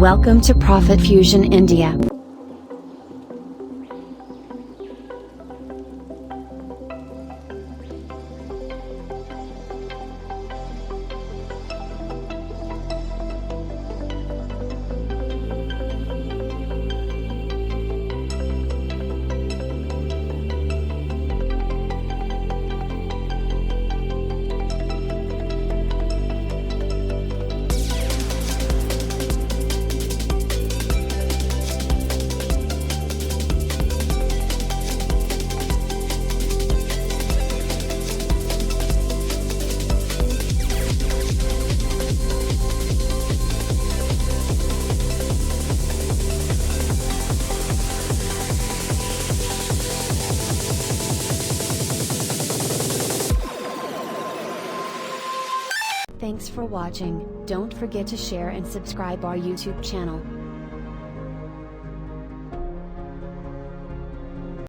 Welcome to Profit Fusion India. Thanks for watching. Don't forget to share and subscribe our YouTube channel.